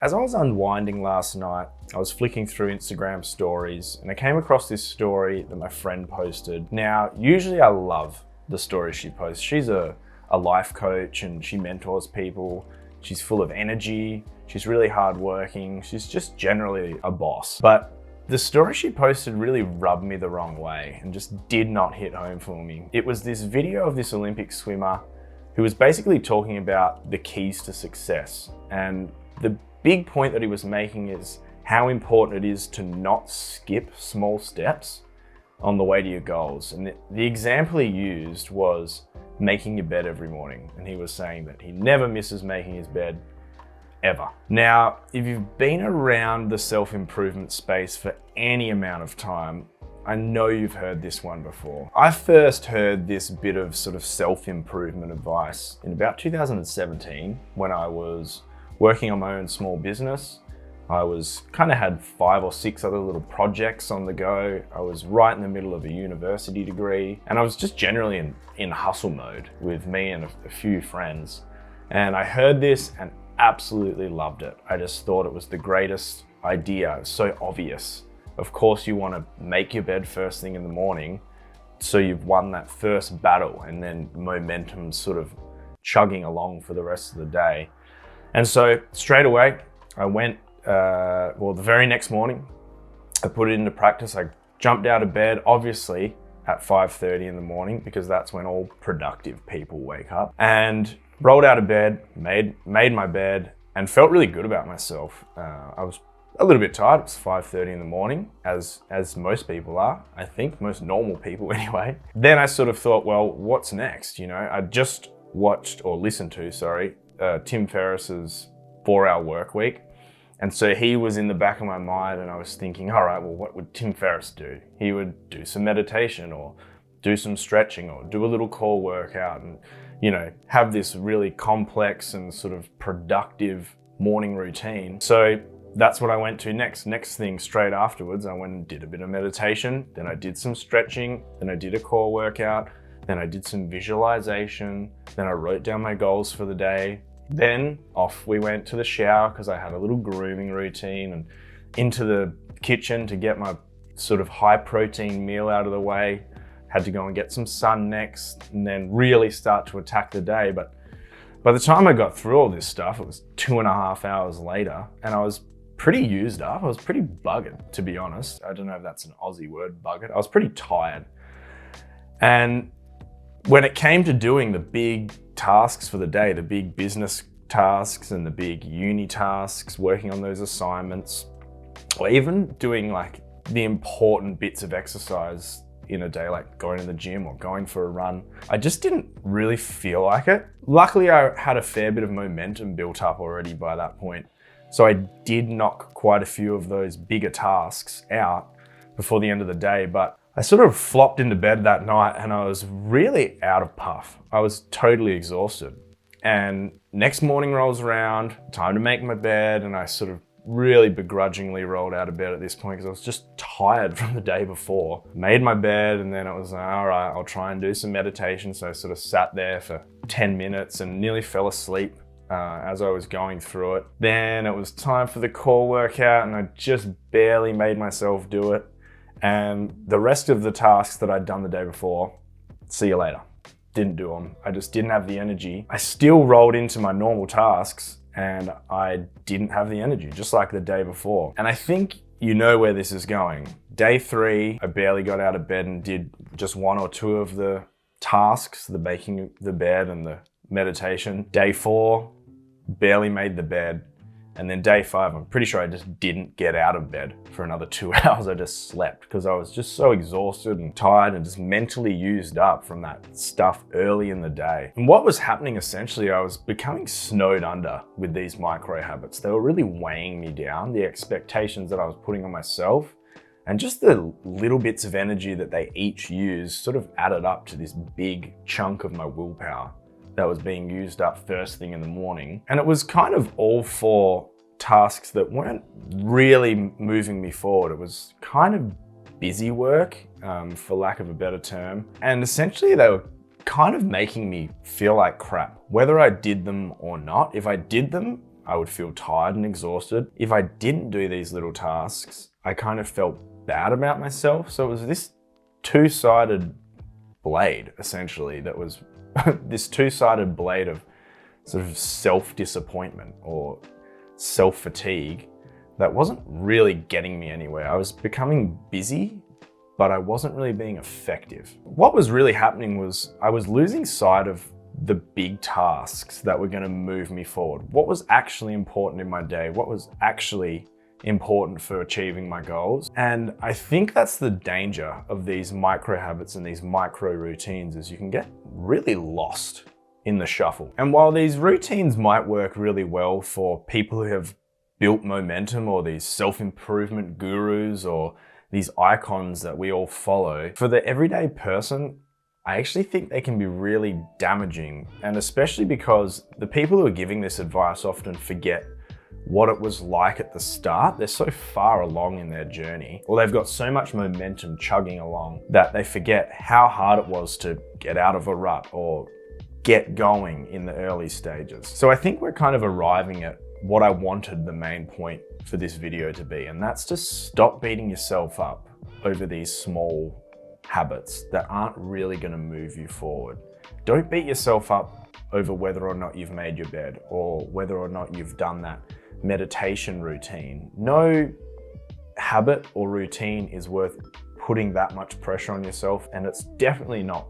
As I was unwinding last night, I was flicking through Instagram stories and I came across this story that my friend posted. Now, usually I love the stories she posts. She's a life coach and she mentors people. She's full of energy. She's really hardworking. She's just generally a boss. But the story she posted really rubbed me the wrong way and just did not hit home for me. It was this video of this Olympic swimmer who was basically talking about the keys to success. And the big point that he was making is how important it is to not skip small steps on the way to your goals. And the example he used was making your bed every morning. And he was saying that he never misses making his bed, ever. Now, if you've been around the self-improvement space for any amount of time, I know you've heard this one before. I first heard this bit of sort of self-improvement advice in about 2017 when I was working on my own small business. I had 5 or 6 other little projects on the go. I was right in the middle of a university degree and I was just generally in hustle mode with me and a few friends. And I heard this and absolutely loved it. I just thought it was the greatest idea. It was so obvious. Of course you want to make your bed first thing in the morning so you've won that first battle and then momentum's sort of chugging along for the rest of the day. And so straight away, I went, the very next morning, I put it into practice. I jumped out of bed, obviously at 5:30 in the morning, because that's when all productive people wake up, and rolled out of bed, made my bed, and felt really good about myself. I was a little bit tired. It was 5:30 in the morning, as most people are, I think, most normal people anyway. Then I sort of thought, well, what's next? You know, I just listened to, Tim Ferriss's 4-Hour Work Week. And so he was in the back of my mind and I was thinking, all right, well, what would Tim Ferriss do? He would do some meditation or do some stretching or do a little core workout and, you know, have this really complex and sort of productive morning routine. So that's what I went to next. Next thing, straight afterwards, I went and did a bit of meditation. Then I did some stretching. Then I did a core workout. Then I did some visualization. Then I wrote down my goals for the day. Then off we went to the shower because I had a little grooming routine, and into the kitchen to get my sort of high protein meal out of the way. Had to go and get some sun next and then really start to attack the day. But by the time I got through all this stuff, it was 2.5 hours later and I was pretty used up. I was pretty buggered, to be honest. I don't know if that's an Aussie word, buggered. I was pretty tired. And when it came to doing the big tasks for the day, the big business tasks and the big uni tasks, working on those assignments, or even doing like the important bits of exercise in a day, like going to the gym or going for a run, I just didn't really feel like it. Luckily, I had a fair bit of momentum built up already by that point. So I did knock quite a few of those bigger tasks out before the end of the day, but I sort of flopped into bed that night and I was really out of puff. I was totally exhausted. And next morning rolls around, time to make my bed, and I sort of really begrudgingly rolled out of bed at this point because I was just tired from the day before. Made my bed and then it was, all right, I'll try and do some meditation. So I sort of sat there for 10 minutes and nearly fell asleep as I was going through it. Then it was time for the core workout and I just barely made myself do it. And the rest of the tasks that I'd done the day before, see you later. Didn't do them. I just didn't have the energy. I still rolled into my normal tasks and I didn't have the energy, just like the day before. And I think you know where this is going. Day 3, I barely got out of bed and did just 1 or 2 of the tasks, the making the bed and the meditation. Day 4, barely made the bed. And then day 5, I'm pretty sure I just didn't get out of bed for another 2 hours. I just slept because I was just so exhausted and tired and just mentally used up from that stuff early in the day. And what was happening essentially, I was becoming snowed under with these micro habits. They were really weighing me down, the expectations that I was putting on myself, and just the little bits of energy that they each use sort of added up to this big chunk of my willpower that was being used up first thing in the morning. And it was kind of all for tasks that weren't really moving me forward. It was kind of busy work, for lack of a better term. And essentially they were kind of making me feel like crap, whether I did them or not. If I did them, I would feel tired and exhausted. If I didn't do these little tasks, I kind of felt bad about myself. So it was this two-sided blade, essentially, that was this two-sided blade of sort of self-disappointment or self-fatigue that wasn't really getting me anywhere. I was becoming busy, but I wasn't really being effective. What was really happening was I was losing sight of the big tasks that were going to move me forward. What was actually important in my day? What was actually important for achieving my goals? And I think that's the danger of these micro habits and these micro routines, is you can get really lost in the shuffle. And while these routines might work really well for people who have built momentum, or these self-improvement gurus, or these icons that we all follow, for the everyday person, I actually think they can be really damaging. And especially because the people who are giving this advice often forget what it was like at the start. They're so far along in their journey, or they've got so much momentum chugging along that they forget how hard it was to get out of a rut or get going in the early stages. So I think we're kind of arriving at what I wanted the main point for this video to be, and that's to stop beating yourself up over these small habits that aren't really going to move you forward. Don't beat yourself up over whether or not you've made your bed, or whether or not you've done that meditation routine. No habit or routine is worth putting that much pressure on yourself, and it's definitely not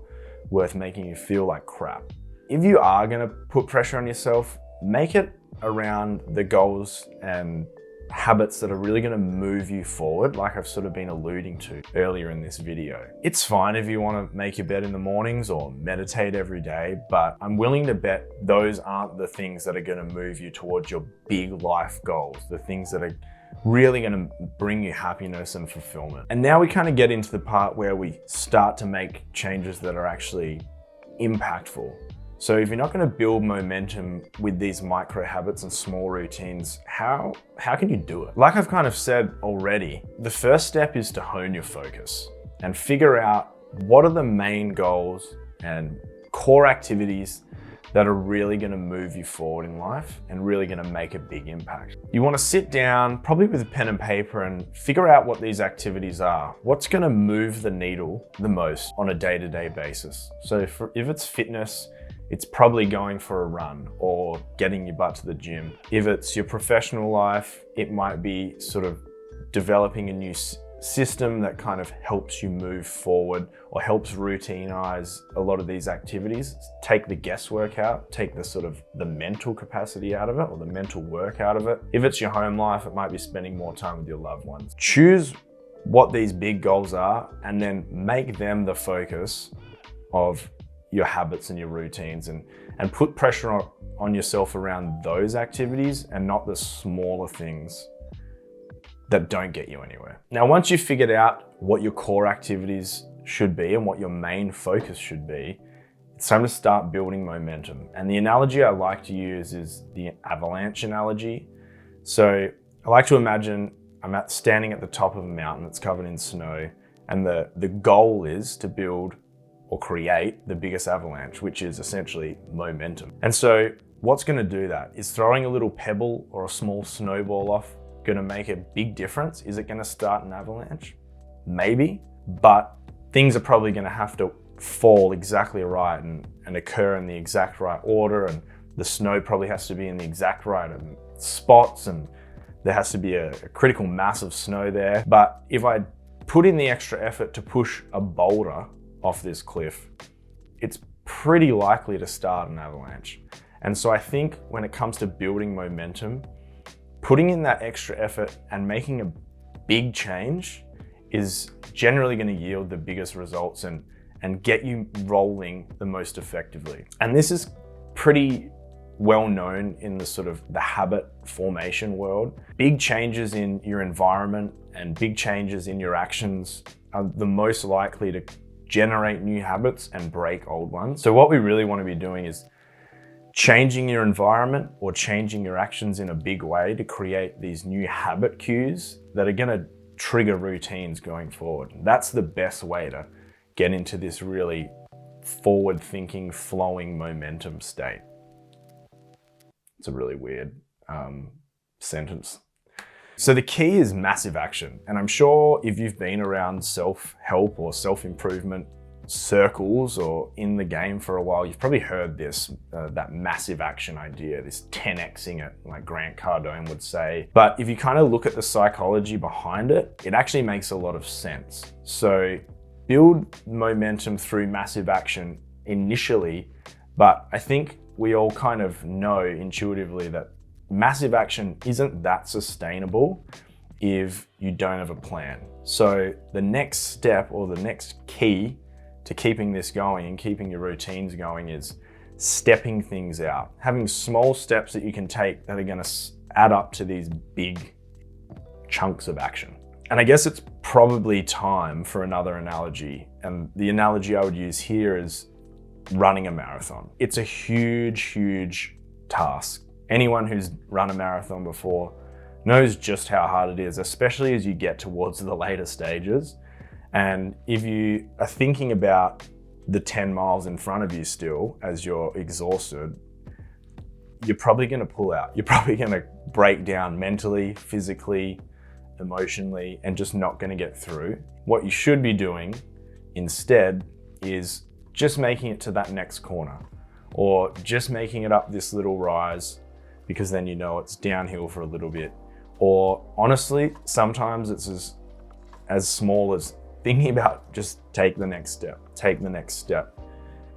worth making you feel like crap. If you are going to put pressure on yourself, make it around the goals and habits that are really going to move you forward, like I've sort of been alluding to earlier in this video. It's fine if you want to make your bed in the mornings or meditate every day, but I'm willing to bet those aren't the things that are going to move you towards your big life goals, the things that are really going to bring you happiness and fulfillment. And now we kind of get into the part where we start to make changes that are actually impactful. So if you're not going to build momentum with these micro habits and small routines, how can you do it? Like I've kind of said already, the first step is to hone your focus and figure out what are the main goals and core activities that are really going to move you forward in life and really going to make a big impact. You want to sit down, probably with a pen and paper, and figure out what these activities are. What's going to move the needle the most on a day-to-day basis? So if it's fitness, it's probably going for a run or getting your butt to the gym. If it's your professional life, it might be sort of developing a new system that kind of helps you move forward or helps routinize a lot of these activities. Take the guesswork out, take the sort of the mental capacity out of it, or the mental work out of it. If it's your home life, it might be spending more time with your loved ones. Choose what these big goals are and then make them the focus of your habits and your routines, and put pressure on yourself around those activities and not the smaller things that don't get you anywhere. Now, once you've figured out what your core activities should be and what your main focus should be, it's time to start building momentum. And the analogy I like to use is the avalanche analogy. So I like to imagine I'm standing at the top of a mountain that's covered in snow, and the goal is to build or create the biggest avalanche, which is essentially momentum. And so what's going to do that? Is throwing a little pebble or a small snowball off going to make a big difference? Is it going to start an avalanche? Maybe, but things are probably going to have to fall exactly right and occur in the exact right order, and the snow probably has to be in the exact right spots, and there has to be a critical mass of snow there. But if I put in the extra effort to push a boulder off this cliff, it's pretty likely to start an avalanche. And so I think when it comes to building momentum, putting in that extra effort and making a big change is generally going to yield the biggest results and get you rolling the most effectively. And this is pretty well known in the sort of the habit formation world. Big changes in your environment and big changes in your actions are the most likely to generate new habits and break old ones. So what we really want to be doing is changing your environment or changing your actions in a big way to create these new habit cues that are going to trigger routines going forward. That's the best way to get into this really forward-thinking, flowing momentum state. It's a really weird sentence. So the key is massive action. And I'm sure if you've been around self-help or self-improvement circles or in the game for a while, you've probably heard this, that massive action idea, this 10xing it, like Grant Cardone would say. But if you kind of look at the psychology behind it, it actually makes a lot of sense. So build momentum through massive action initially, but I think we all kind of know intuitively that massive action isn't that sustainable if you don't have a plan. So the next step or the next key to keeping this going and keeping your routines going is stepping things out, having small steps that you can take that are going to add up to these big chunks of action. And I guess it's probably time for another analogy. And the analogy I would use here is running a marathon. It's a huge, huge task. Anyone who's run a marathon before knows just how hard it is, especially as you get towards the later stages. And if you are thinking about the 10 miles in front of you still as you're exhausted, you're probably going to pull out. You're probably going to break down mentally, physically, emotionally, and just not going to get through. What you should be doing instead is just making it to that next corner, or just making it up this little rise, because then you know it's downhill for a little bit. Or honestly, sometimes it's as small as thinking about just take the next step.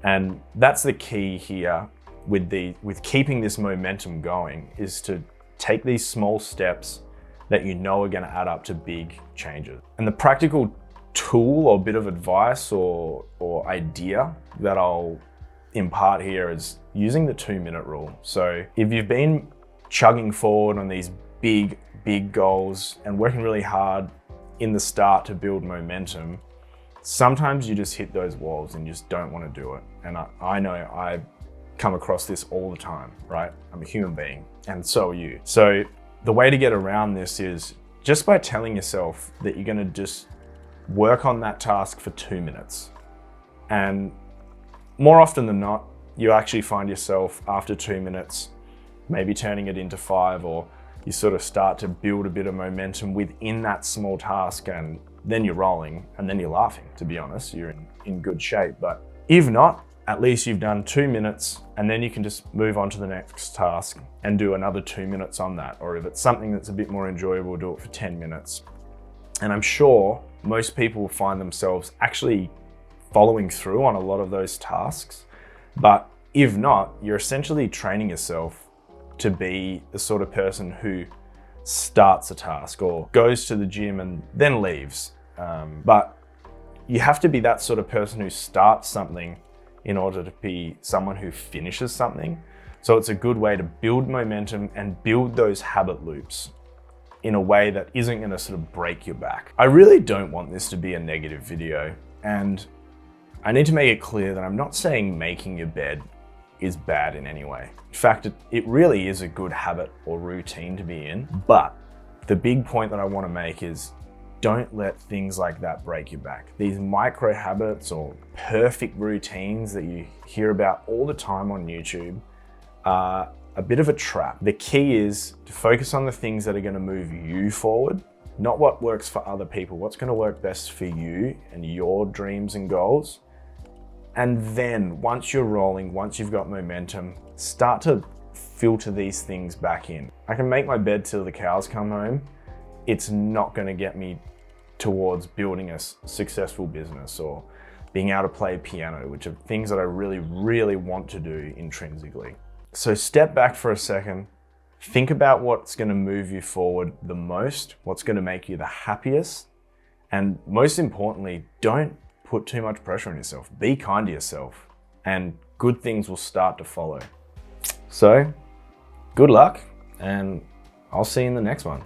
And that's the key here with keeping this momentum going, is to take these small steps that you know are going to add up to big changes. And the practical tool or bit of advice or idea that I'll impart here is using the 2-minute rule. So if you've been chugging forward on these big goals and working really hard in the start to build momentum, sometimes you just hit those walls and you just don't want to do it. And I know I come across this all the time, right? I'm a human being, and so are you. So the way to get around this is just by telling yourself that you're going to just work on that task for 2 minutes. And more often than not, you actually find yourself after 2 minutes, maybe turning it into 5, or you sort of start to build a bit of momentum within that small task, and then you're rolling, and then you're laughing, to be honest. You're in good shape. But if not, at least you've done 2 minutes, and then you can just move on to the next task and do another 2 minutes on that. Or if it's something that's a bit more enjoyable, do it for 10 minutes. And I'm sure most people find themselves actually following through on a lot of those tasks. But if not, you're essentially training yourself to be the sort of person who starts a task or goes to the gym and then leaves. But you have to be that sort of person who starts something in order to be someone who finishes something. So it's a good way to build momentum and build those habit loops in a way that isn't going to sort of break your back. I really don't want this to be a negative video, and I need to make it clear that I'm not saying making your bed is bad in any way. In fact, it really is a good habit or routine to be in. But the big point that I want to make is don't let things like that break your back. These micro habits or perfect routines that you hear about all the time on YouTube are a bit of a trap. The key is to focus on the things that are going to move you forward, not what works for other people, what's going to work best for you and your dreams and goals. And then once you're rolling, once you've got momentum, start to filter these things back in. I can make my bed till the cows come home. It's not going to get me towards building a successful business or being able to play piano, which are things that I really, really want to do intrinsically. So step back for a second, think about what's going to move you forward the most, what's going to make you the happiest, and most importantly, don't put too much pressure on yourself. Be kind to yourself, and good things will start to follow. So, good luck, and I'll see you in the next one.